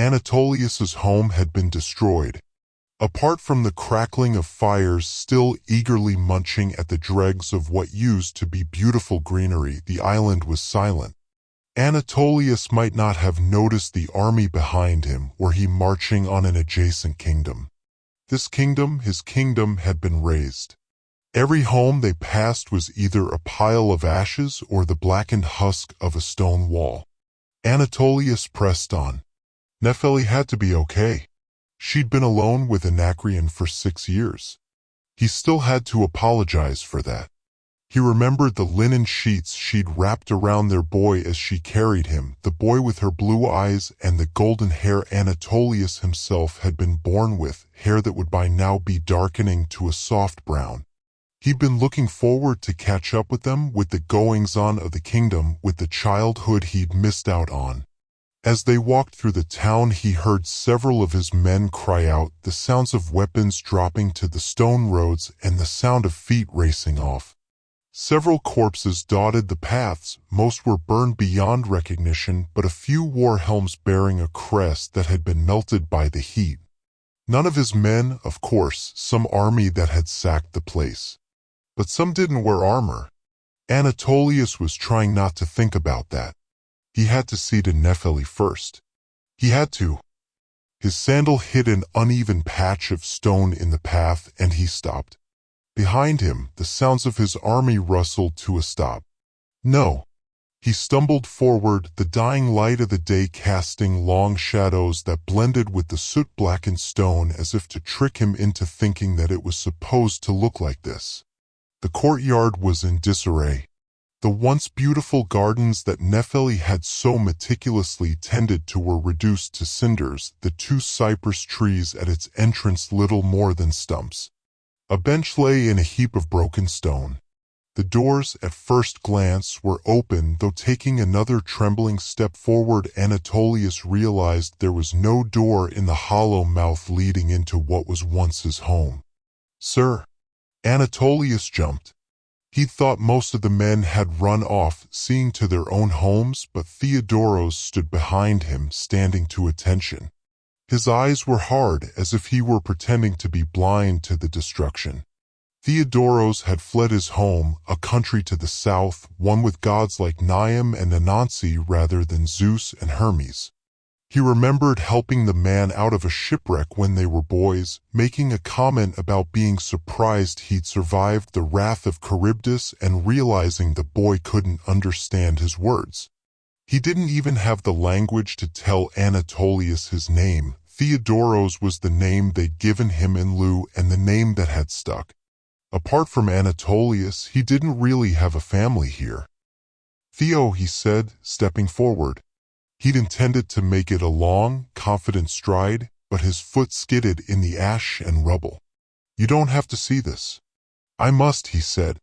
Anatolius's home had been destroyed. Apart from the crackling of fires still eagerly munching at the dregs of what used to be beautiful greenery, the island was silent. Anatolius might not have noticed the army behind him were he marching on an adjacent kingdom. This kingdom, his kingdom, had been razed. Every home they passed was either a pile of ashes or the blackened husk of a stone wall. Anatolius pressed on. Nepheli had to be okay. She'd been alone with Anacreon for 6 years. He still had to apologize for that. He remembered the linen sheets she'd wrapped around their boy as she carried him, the boy with her blue eyes and the golden hair Anatolius himself had been born with, hair that would by now be darkening to a soft brown. He'd been looking forward to catch up with them, with the goings-on of the kingdom, with the childhood he'd missed out on. As they walked through the town, he heard several of his men cry out, the sounds of weapons dropping to the stone roads and the sound of feet racing off. Several corpses dotted the paths. Most were burned beyond recognition, but a few wore helms bearing a crest that had been melted by the heat. None of his men, of course, some army that had sacked the place. But some didn't wear armor. Anatolius was trying not to think about that. He had to see to Nepheli first. He had to. His sandal hit an uneven patch of stone in the path and he stopped. Behind him, the sounds of his army rustled to a stop. No. He stumbled forward, the dying light of the day casting long shadows that blended with the soot-blackened stone as if to trick him into thinking that it was supposed to look like this. The courtyard was in disarray. The once beautiful gardens that Nepheli had so meticulously tended to were reduced to cinders, the 2 cypress trees at its entrance little more than stumps. A bench lay in a heap of broken stone. The doors, at first glance, were open, though taking another trembling step forward, Anatolius realized there was no door in the hollow mouth leading into what was once his home. "Sir." Anatolius jumped. He thought most of the men had run off, seeing to their own homes, but Theodoros stood behind him, standing to attention. His eyes were hard, as if he were pretending to be blind to the destruction. Theodoros had fled his home, a country to the south, one with gods like Niam and Anansi rather than Zeus and Hermes. He remembered helping the man out of a shipwreck when they were boys, making a comment about being surprised he'd survived the wrath of Charybdis and realizing the boy couldn't understand his words. He didn't even have the language to tell Anatolius his name. Theodoros was the name they'd given him in lieu and the name that had stuck. Apart from Anatolius, he didn't really have a family here. "Theo," he said, stepping forward. He'd intended to make it a long, confident stride, but his foot skidded in the ash and rubble. "You don't have to see this." "I must," he said.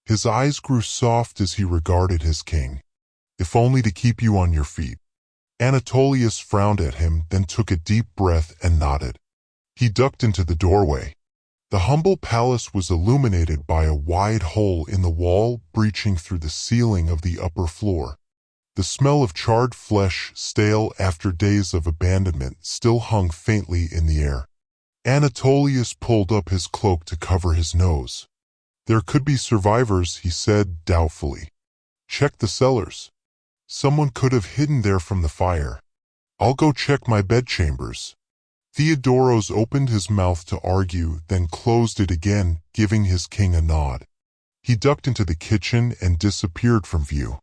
His eyes grew soft as he regarded his king. "If only to keep you on your feet." Anatolius frowned at him, then took a deep breath and nodded. He ducked into the doorway. The humble palace was illuminated by a wide hole in the wall breaching through the ceiling of the upper floor. The smell of charred flesh, stale after days of abandonment, still hung faintly in the air. Anatolius pulled up his cloak to cover his nose. "There could be survivors," he said doubtfully. "Check the cellars. Someone could have hidden there from the fire." "I'll go check my bedchambers." Theodoros opened his mouth to argue, then closed it again, giving his king a nod. He ducked into the kitchen and disappeared from view.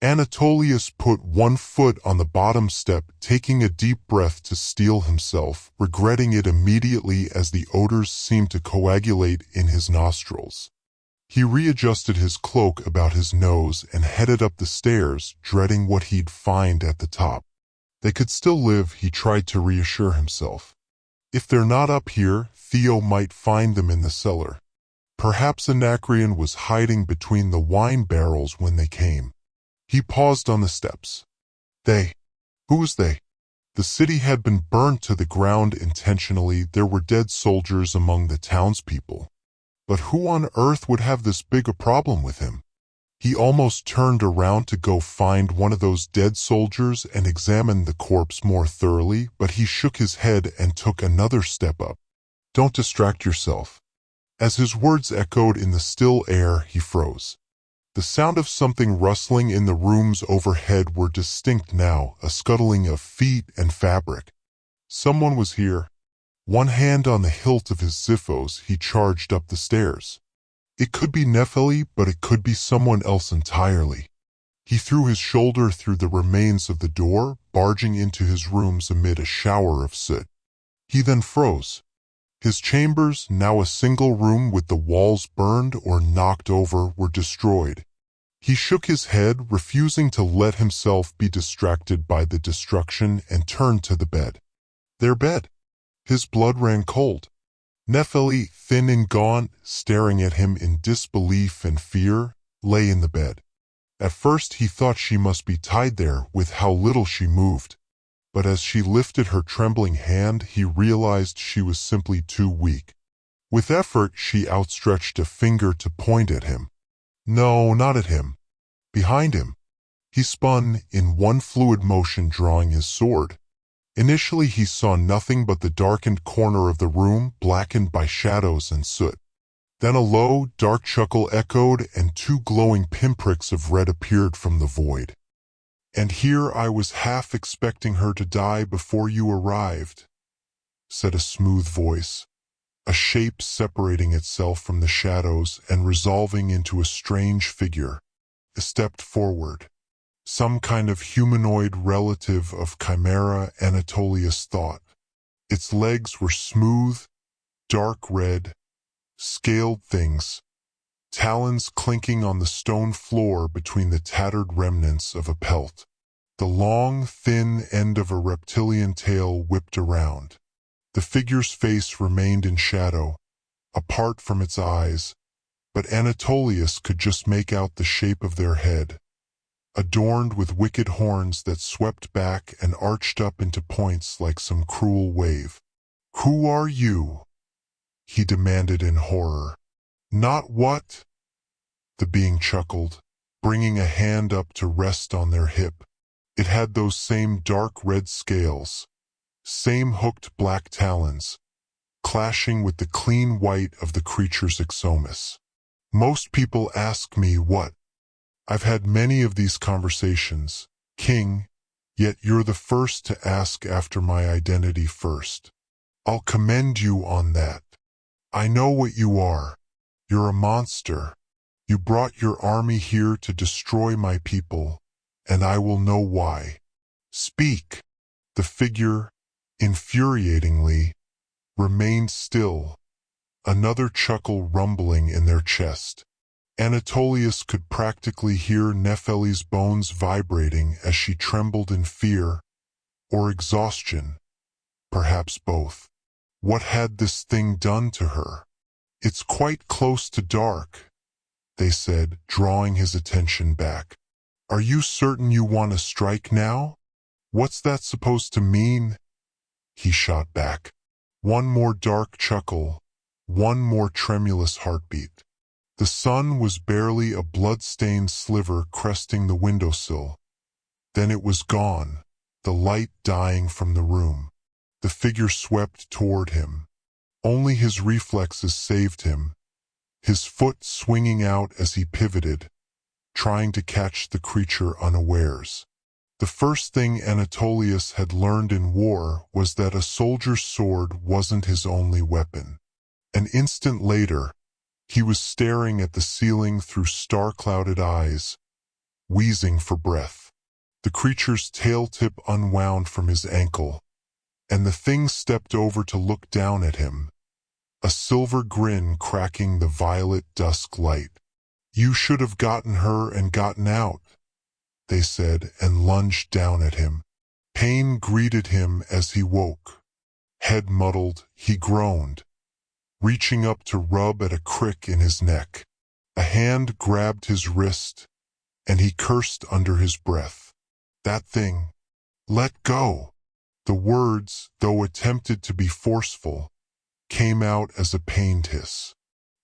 Anatolius put one foot on the bottom step, taking a deep breath to steel himself, regretting it immediately as the odors seemed to coagulate in his nostrils. He readjusted his cloak about his nose and headed up the stairs, dreading what he'd find at the top. They could still live, he tried to reassure himself. If they're not up here, Theo might find them in the cellar. Perhaps Anacreon was hiding between the wine barrels when they came. He paused on the steps. They? Who was they? The city had been burned to the ground intentionally. There were dead soldiers among the townspeople. But who on earth would have this big a problem with him? He almost turned around to go find one of those dead soldiers and examine the corpse more thoroughly, but he shook his head and took another step up. "Don't distract yourself." As his words echoed in the still air, he froze. The sound of something rustling in the rooms overhead were distinct now, a scuttling of feet and fabric. Someone was here. One hand on the hilt of his ziphos, he charged up the stairs. It could be Nepheli, but it could be someone else entirely. He threw his shoulder through the remains of the door, barging into his rooms amid a shower of soot. He then froze. His chambers, now a single room with the walls burned or knocked over, were destroyed. He shook his head, refusing to let himself be distracted by the destruction, and turned to the bed. Their bed. His blood ran cold. Nepheli, thin and gaunt, staring at him in disbelief and fear, lay in the bed. At first he thought she must be tied there with how little she moved. But as she lifted her trembling hand, he realized she was simply too weak. With effort, she outstretched a finger to point at him. No, not at him. Behind him. He spun, in one fluid motion, drawing his sword. Initially he saw nothing but the darkened corner of the room, blackened by shadows and soot. Then a low, dark chuckle echoed, and two glowing pinpricks of red appeared from the void. "And here I was half expecting her to die before you arrived," said a smooth voice, a shape separating itself from the shadows and resolving into a strange figure. It stepped forward. Some kind of humanoid relative of Chimera, Anatolius thought. Its legs were smooth, dark red, scaled things, talons clinking on the stone floor between the tattered remnants of a pelt. The long, thin end of a reptilian tail whipped around. The figure's face remained in shadow, apart from its eyes, but Anatolius could just make out the shape of their head, adorned with wicked horns that swept back and arched up into points like some cruel wave. "Who are you?" he demanded in horror. "Not what?" The being chuckled, bringing a hand up to rest on their hip. It had those same dark red scales, same hooked black talons, clashing with the clean white of the creature's exomus. "Most people ask me what. I've had many of these conversations, King, yet you're the first to ask after my identity first. I'll commend you on that. I know what you are. You're a monster. You brought your army here to destroy my people, and I will know why. Speak." The figure, infuriatingly, remained still, another chuckle rumbling in their chest. Anatolius could practically hear Nepheli's bones vibrating as she trembled in fear, or exhaustion, perhaps both. What had this thing done to her? "It's quite close to dark," they said, drawing his attention back. "Are you certain you want to strike now? What's that supposed to mean?" He shot back. One more dark chuckle, one more tremulous heartbeat. The sun was barely a blood-stained sliver cresting the windowsill. Then it was gone, the light dying from the room. The figure swept toward him. Only his reflexes saved him, his foot swinging out as he pivoted, trying to catch the creature unawares. The first thing Anatolius had learned in war was that a soldier's sword wasn't his only weapon. An instant later, he was staring at the ceiling through star-clouded eyes, wheezing for breath. The creature's tail tip unwound from his ankle, and the thing stepped over to look down at him, a silver grin cracking the violet dusk light. "You should have gotten her and gotten out," they said, and lunged down at him. Pain greeted him as he woke. Head muddled, he groaned, reaching up to rub at a crick in his neck. A hand grabbed his wrist, and he cursed under his breath. "That thing. Let go." The words, though attempted to be forceful, came out as a pained hiss.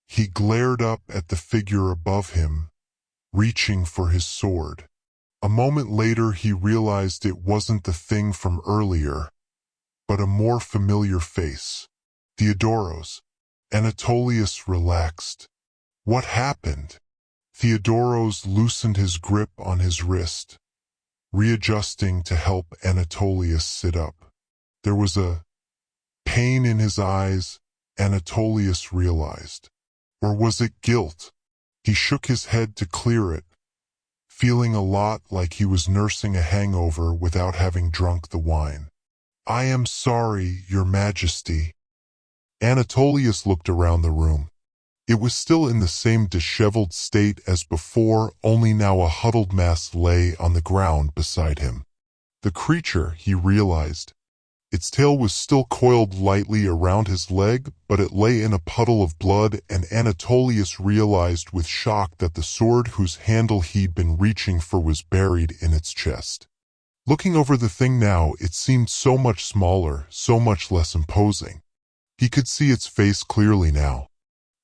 He glared up at the figure above him, reaching for his sword. A moment later he realized it wasn't the thing from earlier, but a more familiar face. Theodoros. Anatolius relaxed. What happened? Theodoros loosened his grip on his wrist, readjusting to help Anatolius sit up. There was a pain in his eyes, Anatolius realized. Or was it guilt? He shook his head to clear it, feeling a lot like he was nursing a hangover without having drunk the wine. I am sorry, Your Majesty. Anatolius looked around the room. It was still in the same disheveled state as before, only now a huddled mass lay on the ground beside him. The creature, he realized. Its tail was still coiled lightly around his leg, but it lay in a puddle of blood, and Anatolius realized with shock that the sword whose handle he'd been reaching for was buried in its chest. Looking over the thing now, it seemed so much smaller, so much less imposing. He could see its face clearly now.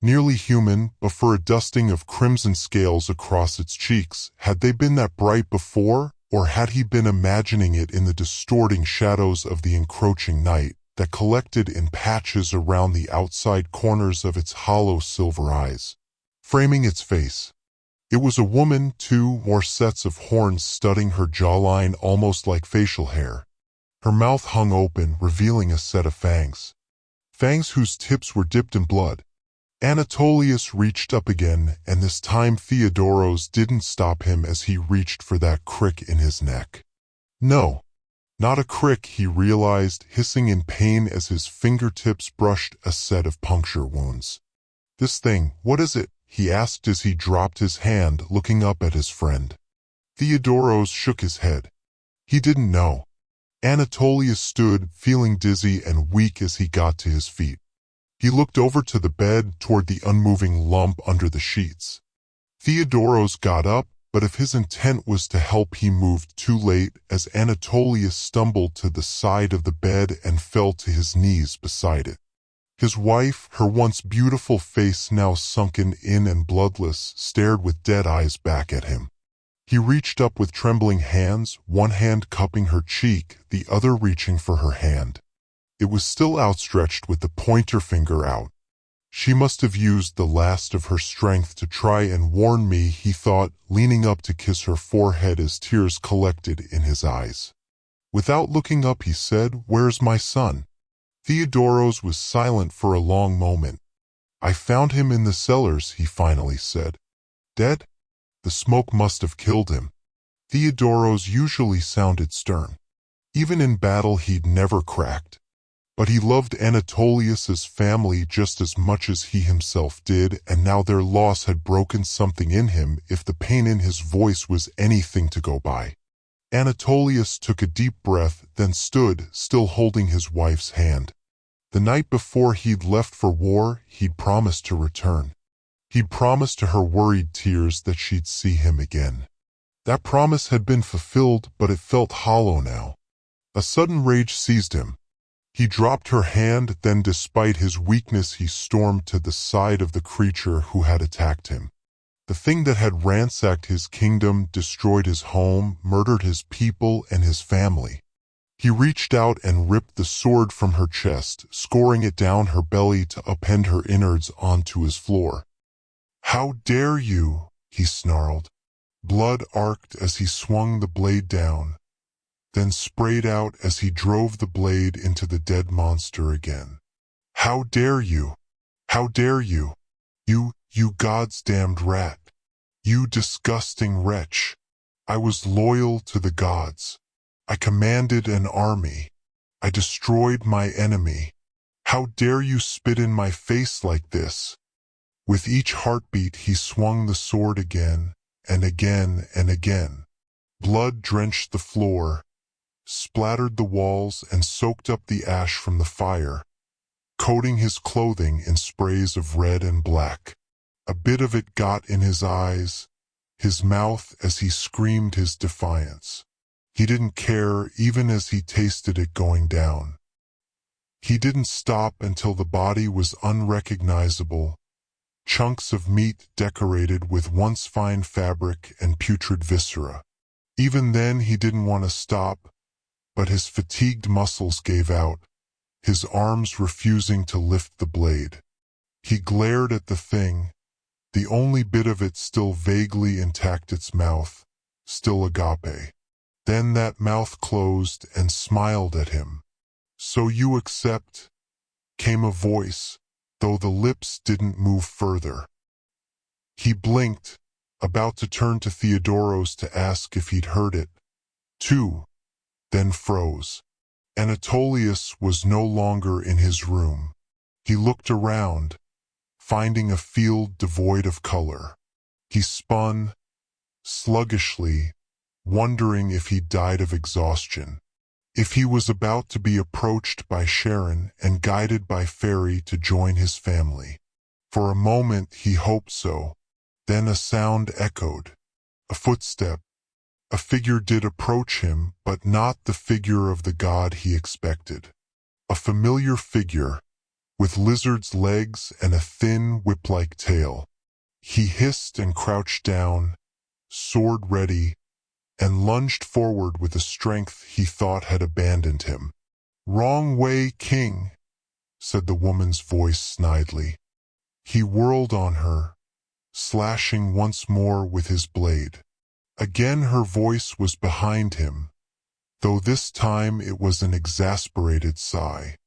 Nearly human, but for a dusting of crimson scales across its cheeks. Had they been that bright before, or had he been imagining it in the distorting shadows of the encroaching night that collected in patches around the outside corners of its hollow silver eyes, framing its face? It was a woman, 2 more sets of horns studding her jawline almost like facial hair. Her mouth hung open, revealing a set of fangs. Fangs whose tips were dipped in blood. Anatolius reached up again, and this time Theodoros didn't stop him as he reached for that crick in his neck. No, not a crick, he realized, hissing in pain as his fingertips brushed a set of puncture wounds. This thing, what is it? He asked as he dropped his hand, looking up at his friend. Theodoros shook his head. He didn't know. Anatolius stood, feeling dizzy and weak as he got to his feet. He looked over to the bed, toward the unmoving lump under the sheets. Theodoros got up, but if his intent was to help, he moved too late as Anatolius stumbled to the side of the bed and fell to his knees beside it. His wife, her once beautiful face now sunken in and bloodless, stared with dead eyes back at him. He reached up with trembling hands, one hand cupping her cheek, the other reaching for her hand. It was still outstretched with the pointer finger out. She must have used the last of her strength to try and warn me, he thought, leaning up to kiss her forehead as tears collected in his eyes. Without looking up, he said, "Where's my son?" Theodoros was silent for a long moment. "I found him in the cellars," he finally said. "Dead? The smoke must have killed him." Theodoros usually sounded stern. Even in battle he'd never cracked. But he loved Anatolius's family just as much as he himself did, and now their loss had broken something in him, if the pain in his voice was anything to go by. Anatolius took a deep breath, then stood, still holding his wife's hand. The night before he'd left for war, he'd promised to return. He'd promised to her worried tears that she'd see him again. That promise had been fulfilled, but it felt hollow now. A sudden rage seized him. He dropped her hand, then despite his weakness he stormed to the side of the creature who had attacked him. The thing that had ransacked his kingdom, destroyed his home, murdered his people and his family. He reached out and ripped the sword from her chest, scoring it down her belly to upend her innards onto his floor. "How dare you?" he snarled. Blood arced as he swung the blade down, then sprayed out as he drove the blade into the dead monster again. "How dare you? How dare you? You God's damned rat. You disgusting wretch. I was loyal to the gods. I commanded an army. I destroyed my enemy. How dare you spit in my face like this?" With each heartbeat he swung the sword again, and again and again. Blood drenched the floor, splattered the walls and soaked up the ash from the fire, coating his clothing in sprays of red and black. A bit of it got in his eyes, his mouth as he screamed his defiance. He didn't care even as he tasted it going down. He didn't stop until the body was unrecognizable, chunks of meat decorated with once fine fabric and putrid viscera. Even then he didn't want to stop, but his fatigued muscles gave out, his arms refusing to lift the blade. He glared at the thing, the only bit of it still vaguely intact, its mouth, still agape. Then that mouth closed and smiled at him. "So you accept?" came a voice, though the lips didn't move further. He blinked, about to turn to Theodoros to ask if he'd heard it, too, then froze. Anatolius was no longer in his room. He looked around, finding a field devoid of color. He spun, sluggishly, wondering if he'd died of exhaustion. If he was about to be approached by Sharon and guided by Fairy to join his family. For a moment he hoped so. Then a sound echoed. A footstep. A figure did approach him, but not the figure of the god he expected. A familiar figure, with lizard's legs and a thin whip-like tail. He hissed and crouched down, sword ready, and lunged forward with a strength he thought had abandoned him. "Wrong way, king," said the woman's voice snidely. He whirled on her, slashing once more with his blade. Again her voice was behind him, though this time it was an exasperated sigh.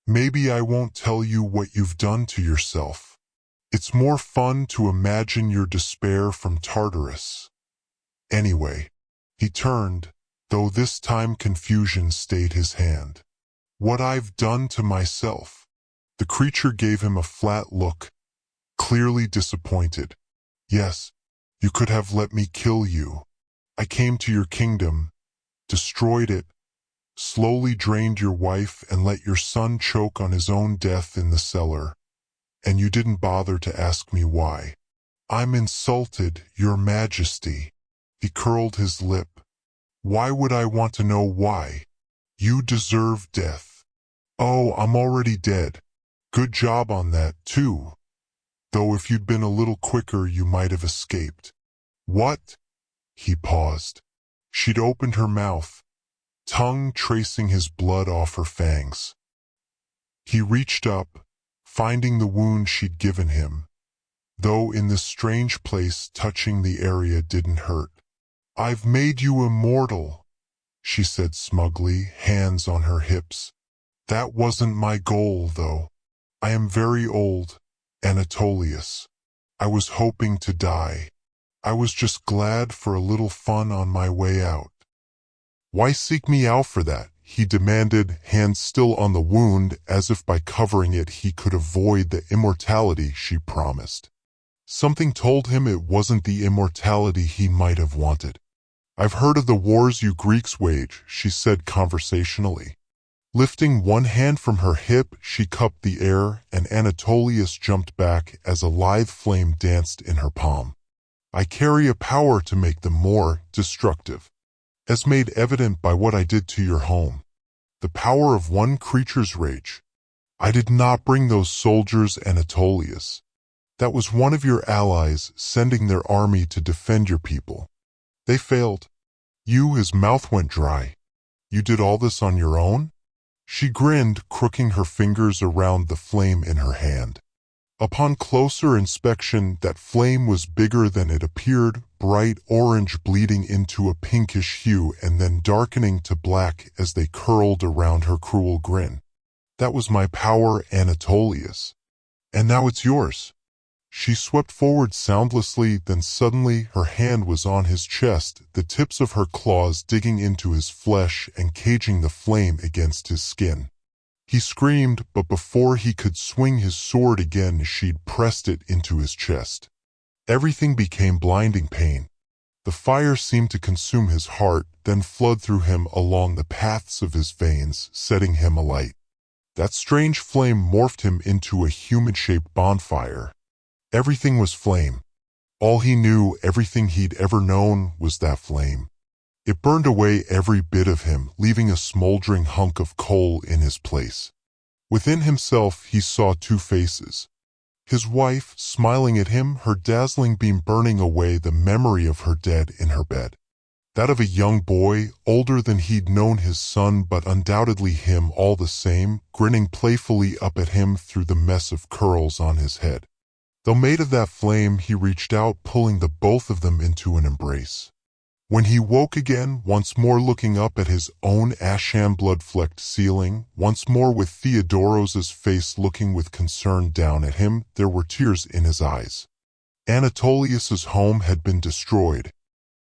"Maybe I won't tell you what you've done to yourself. It's more fun to imagine your despair from Tartarus. Anyway." He turned, though this time confusion stayed his hand. "What I've done to myself." The creature gave him a flat look, clearly disappointed. "Yes, you could have let me kill you. I came to your kingdom, destroyed it, slowly drained your wife and let your son choke on his own death in the cellar. And you didn't bother to ask me why. I'm insulted, your majesty." He curled his lip. "Why would I want to know why? You deserve death." "Oh, I'm already dead. Good job on that, too. Though if you'd been a little quicker you might have escaped." "What?" He paused. She'd opened her mouth, tongue tracing his blood off her fangs. He reached up, finding the wound she'd given him, though in this strange place touching the area didn't hurt. "I've made you immortal," she said smugly, hands on her hips. "That wasn't my goal, though. I am very old, Anatolius. I was hoping to die. I was just glad for a little fun on my way out." "Why seek me out for that?" he demanded, hands still on the wound, as if by covering it he could avoid the immortality she promised. Something told him it wasn't the immortality he might have wanted. "I've heard of the wars you Greeks wage," she said conversationally. Lifting one hand from her hip, she cupped the air, and Anatolius jumped back as a lithe flame danced in her palm. "I carry a power to make them more destructive, as made evident by what I did to your home. The power of one creature's rage. I did not bring those soldiers, Anatolius. That was one of your allies sending their army to defend your people. They failed. His mouth went dry. You did all this on your own?" She grinned, crooking her fingers around the flame in her hand. Upon closer inspection, that flame was bigger than it appeared, bright orange bleeding into a pinkish hue and then darkening to black as they curled around her cruel grin. "That was my power, Anatolius. And now it's yours." She swept forward soundlessly, then suddenly her hand was on his chest, the tips of her claws digging into his flesh and caging the flame against his skin. He screamed, but before he could swing his sword again, she'd pressed it into his chest. Everything became blinding pain. The fire seemed to consume his heart, then flood through him along the paths of his veins, setting him alight. That strange flame morphed him into a human-shaped bonfire. Everything was flame. All he knew, everything he'd ever known, was that flame. It burned away every bit of him, leaving a smoldering hunk of coal in his place. Within himself he saw two faces. His wife, smiling at him, her dazzling beam burning away the memory of her dead in her bed. That of a young boy, older than he'd known his son but undoubtedly him all the same, grinning playfully up at him through the mess of curls on his head. Though made of that flame, he reached out, pulling the both of them into an embrace. When he woke again, once more looking up at his own ashen blood-flecked ceiling, once more with Theodoros's face looking with concern down at him, there were tears in his eyes. Anatolius's home had been destroyed,